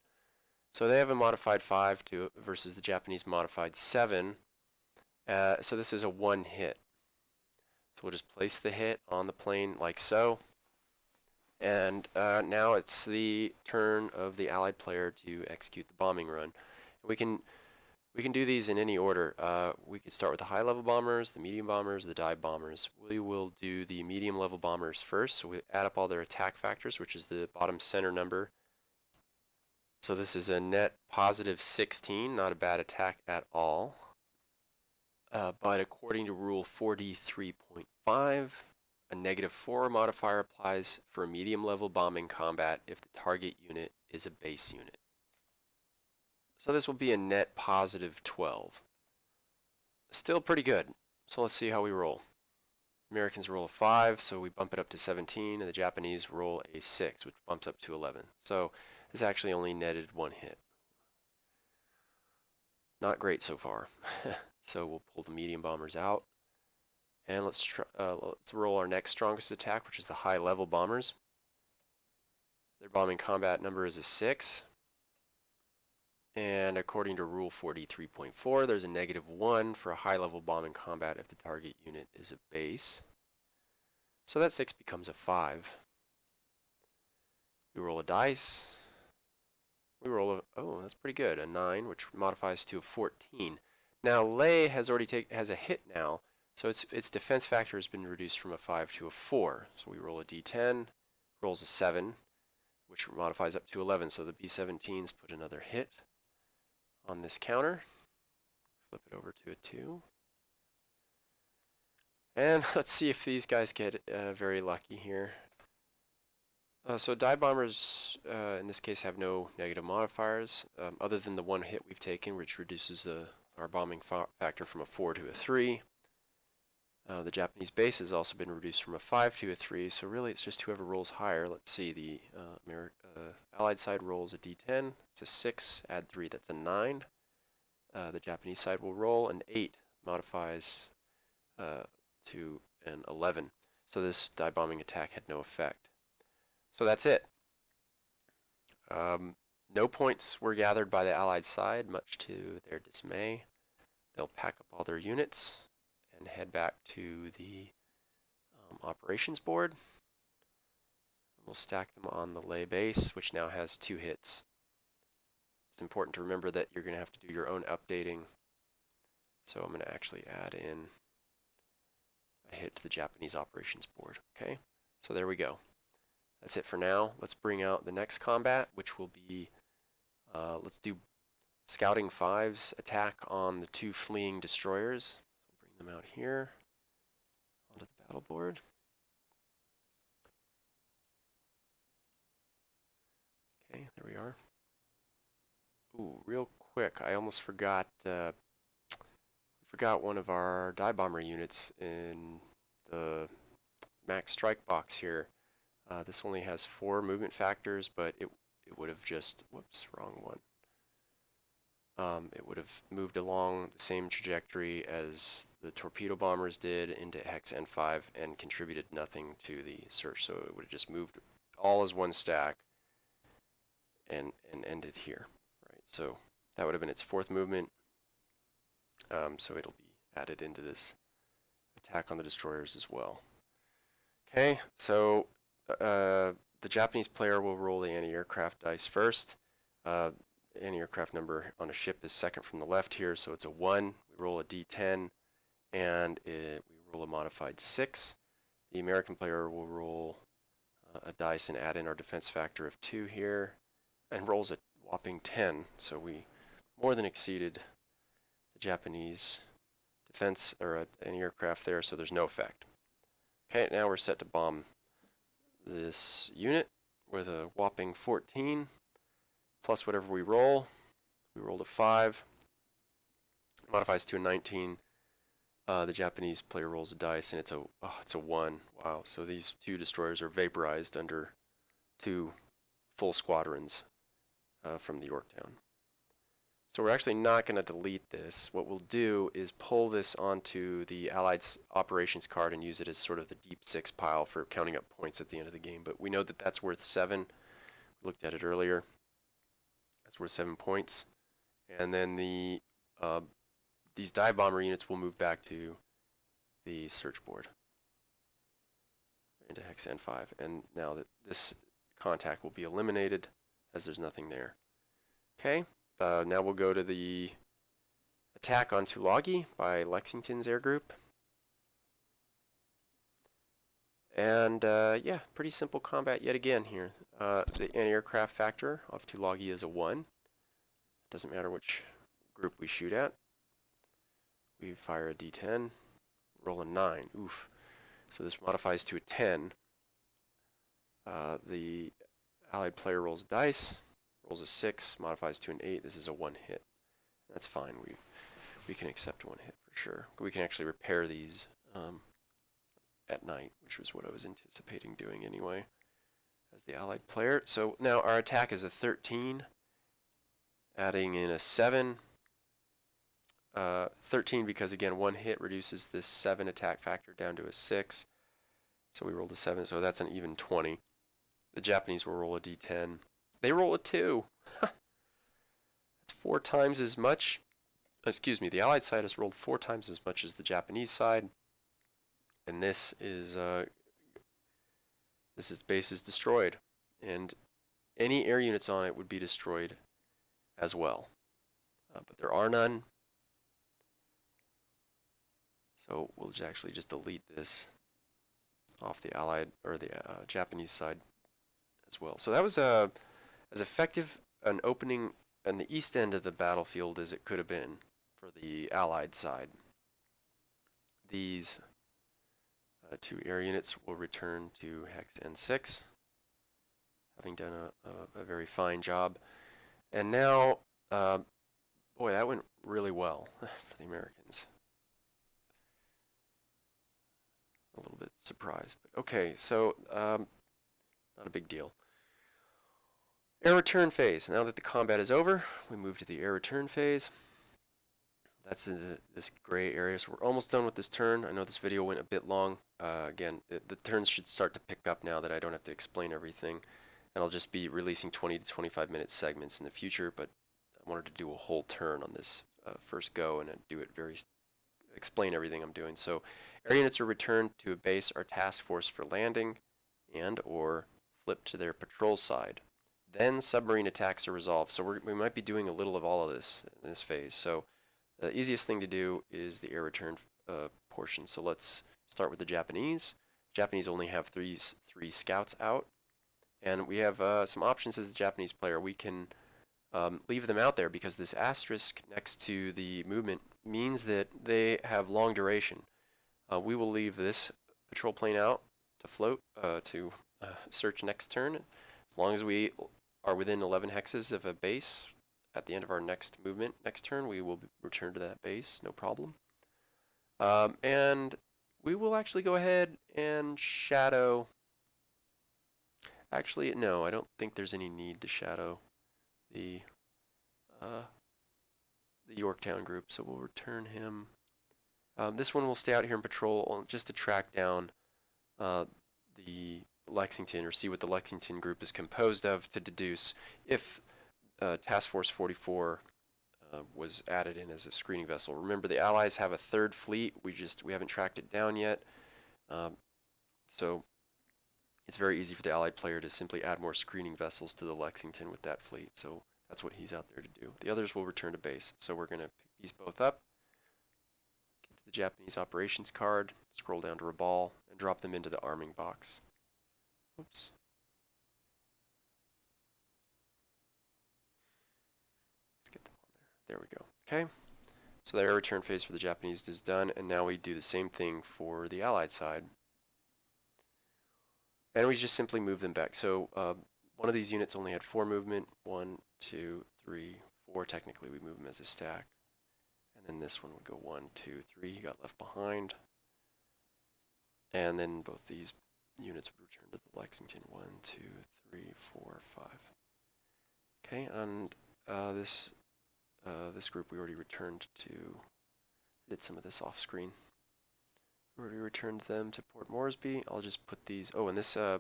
So they have a modified 5 versus the Japanese modified 7. So this is a 1 hit. So we'll just place the hit on the plane like so. And now it's the turn of the allied player to execute the bombing run. We can do these in any order. We could start with the high-level bombers, the medium bombers, the dive bombers. We will do the medium-level bombers first. So we add up all their attack factors, which is the bottom center number. So this is a net positive 16, not a bad attack at all. But according to rule 4D3.5, a -4 modifier applies for a medium-level bombing combat if the target unit is a base unit. So this will be a net positive 12. Still pretty good. So let's see how we roll. Americans roll a 5, so we bump it up to 17, and the Japanese roll a 6, which bumps up to 11. So this actually only netted 1 hit. Not great so far. So we'll pull the medium bombers out. And let's roll our next strongest attack, which is the high-level bombers. Their bombing combat number is a 6. And according to rule 4D3.4, there's a -1 for a high-level bombing combat if the target unit is a base. So that 6 becomes a 5. We roll a dice. We roll oh, that's pretty good, a 9, which modifies to a 14. Now Lei has already has a hit now, so its defense factor has been reduced from a 5 to a 4. So we roll a D10, rolls a 7, which modifies up to 11. So the B-17s put another hit on this counter. Flip it over to a 2. And let's see if these guys get very lucky here. So dive bombers, in this case, have no negative modifiers, other than the 1 hit we've taken, which reduces our bombing factor from a 4 to a 3. The Japanese base has also been reduced from a 5 to a 3, so really it's just whoever rolls higher. Let's see, the Allied side rolls a d10, it's a 6, add 3, that's a 9. The Japanese side will roll an 8, modifies to an 11. So this dive bombing attack had no effect. So that's it. No points were gathered by the Allied side, much to their dismay. They'll pack up all their units and head back to the operations board. We'll stack them on the lay base, which now has 2 hits. It's important to remember that you're going to have to do your own updating. So I'm going to actually add in a hit to the Japanese operations board. Okay, so there we go. That's it for now. Let's bring out the next combat, which will be, let's do Scouting 5's attack on the 2 fleeing destroyers. We'll bring them out here onto the battle board. Okay, there we are. Ooh, real quick, I almost forgot one of our dive bomber units in the max strike box here. This only has 4 movement factors, but it would have just, whoops, wrong one. It would have moved along the same trajectory as the torpedo bombers did into hex N5 and contributed nothing to the search. So it would have just moved all as one stack and ended here, right? So that would have been its 4th movement. So it'll be added into this attack on the destroyers as well. Okay, so the Japanese player will roll the anti-aircraft dice first. Anti-aircraft number on a ship is second from the left here, so it's a 1. We roll a d10, and we roll a modified 6. The American player will roll a dice and add in our defense factor of 2 here, and rolls a whopping 10. So we more than exceeded the Japanese defense or anti-aircraft there, so there's no effect. Okay, now we're set to bomb this unit with a whopping 14. Plus whatever we roll. We rolled a 5. Modifies to a 19. The Japanese player rolls a dice, and it's a 1. Wow. So these 2 destroyers are vaporized under 2 full squadrons from the Yorktown. So we're actually not going to delete this. What we'll do is pull this onto the Allied operations card and use it as sort of the deep 6 pile for counting up points at the end of the game. But we know that that's worth 7. We looked at it earlier. That's worth 7 points. And then these dive bomber units will move back to the search board into hex N5. And now that this contact will be eliminated as there's nothing there. Okay, now we'll go to the attack on Tulagi by Lexington's air group. And yeah, pretty simple combat yet again here. The anti-aircraft factor of Tulagi is a 1. Doesn't matter which group we shoot at. We fire a d10, roll a 9. Oof. So this modifies to a 10. The Allied player rolls a dice, rolls a 6, modifies to an 8. This is a 1 hit. That's fine. We can accept 1 hit for sure. We can actually repair these at night, which was what I was anticipating doing anyway as the Allied player. So now our attack is a 13, adding in a 7. 13 because, again, 1 hit reduces this 7 attack factor down to a 6. So we rolled a 7, so that's an even 20. The Japanese will roll a d10. They roll a 2. That's 4 times as much. Excuse me, the Allied side has rolled 4 times as much as the Japanese side. And this base is destroyed. And any air units on it would be destroyed as well. But there are none. So we'll actually just delete this off the Allied or the Japanese side as well. So that was as effective an opening on the east end of the battlefield as it could have been for the Allied side. These 2 air units will return to hex N6, having done a very fine job. And now, boy, that went really well for the Americans. a little bit surprised. But okay, so not a big deal. Air return phase. Now that the combat is over, we move to the air return phase. That's in this gray area, so we're almost done with this turn. I know this video went a bit long. Again, the turns should start to pick up now that I don't have to explain everything. And I'll just be releasing 20 to 25 minute segments in the future, but I wanted to do a whole turn on this first go and do it explain everything I'm doing. So air units are returned to a base or task force for landing and or flipped to their patrol side. Then submarine attacks are resolved. So we might be doing a little of all of this in this phase. So the easiest thing to do is the air return portion. So let's start with the Japanese. Japanese only have three scouts out. And we have some options as a Japanese player. We can leave them out there because this asterisk next to the movement means that they have long duration. We will leave this patrol plane out to float to search next turn. As long as we are within 11 hexes of a base at the end of our next movement next turn, we will return to that base, no problem. And we will actually go ahead and shadow. Actually, no, I don't think there's any need to shadow the Yorktown group, so we'll return him. This one will stay out here in patrol just to track down the Lexington, or see what the Lexington group is composed of, to deduce if Task Force 44 was added in as a screening vessel. Remember, the Allies have a third fleet. We haven't tracked it down yet, so it's very easy for the Allied player to simply add more screening vessels to the Lexington with that fleet. So that's what he's out there to do. The others will return to base. So we're going to pick these both up, get to the Japanese operations card, scroll down to Rabal, and drop them into the arming box. Oops. Let's get them on there. There we go. Okay. So the air return phase for the Japanese is done, and now we do the same thing for the Allied side. And we just simply move them back. So one of these units only had 4 movement. 1, 2, 3, 4. Technically, we move them as a stack. And then this one would go 1, 2, 3. He got left behind. And then both these units would return to the Lexington. 1, 2, 3, 4, 5. Okay, and this group we already returned to. Did some of this off screen. We already returned them to Port Moresby. I'll just put these. Oh, and this. Oh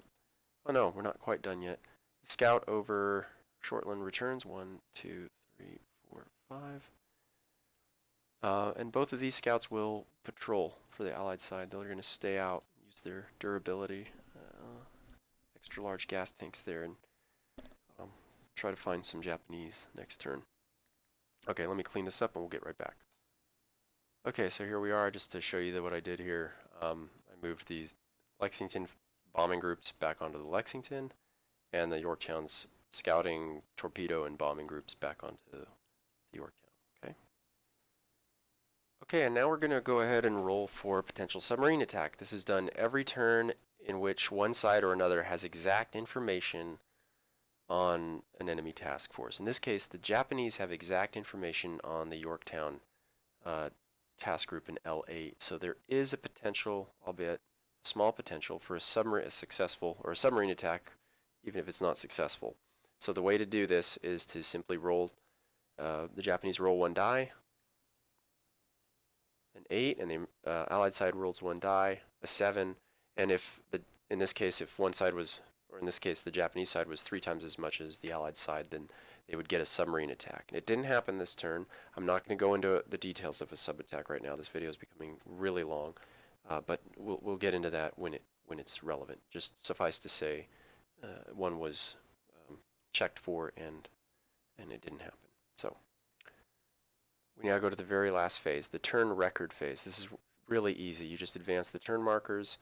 no, we're not quite done yet. The scout over Shortland returns. 1, 2, 3, 4, 5. And both of these scouts will patrol for the Allied side. They're going to stay out, use their durability. Extra large gas tanks there, and try to find some Japanese next turn. Okay, let me clean this up and we'll get right back. Okay, so here we are, just to show you what I did here. I moved the Lexington bombing groups back onto the Lexington, and the Yorktown's scouting, torpedo, and bombing groups back onto the Yorktown. Okay. Okay, and now we're going to go ahead and roll for potential submarine attack. This is done every turn in which one side or another has exact information on an enemy task force. In this case, the Japanese have exact information on the Yorktown task group in L8. So there is a potential, albeit a small potential, for a submarine attack, even if it's not successful. So the way to do this is to simply roll, the Japanese roll 1 die, an 8, and the Allied side rolls 1 die, a 7, and in this case, if one side was, or in this case, the Japanese side was 3 times as much as the Allied side, then they would get a submarine attack. And it didn't happen this turn. I'm not going to go into the details of a sub attack right now. This video is becoming really long, but we'll get into that when it's relevant. Just suffice to say, one was checked for and it didn't happen. So we now go to the very last phase, the turn record phase. This is really easy. You just advance the turn markers,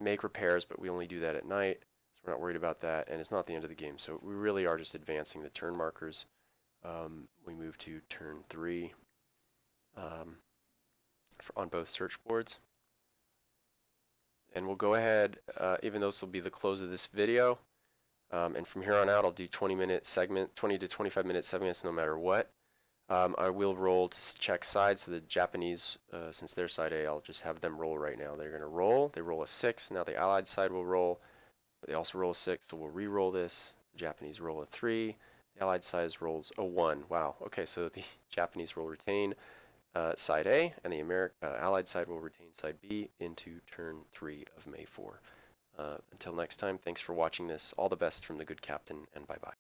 make repairs, but we only do that at night. We're not worried about that, and it's not the end of the game, so we really are just advancing the turn markers. We move to turn 3 on both search boards. And we'll go ahead, even though this will be the close of this video, and from here on out I'll do 20 to 25 minute segments no matter what. I will roll to check sides. So the Japanese, since they're side A, I'll just have them roll right now. They're going to roll. They roll a 6. Now the Allied side will roll. They also roll a 6, so we'll re-roll this. The Japanese roll a 3. The Allied side rolls a 1. Wow. Okay, so the Japanese will retain side A, and the Allied side will retain side B into turn 3 of May 4. Until next time, thanks for watching this. All the best from the good captain, and bye-bye.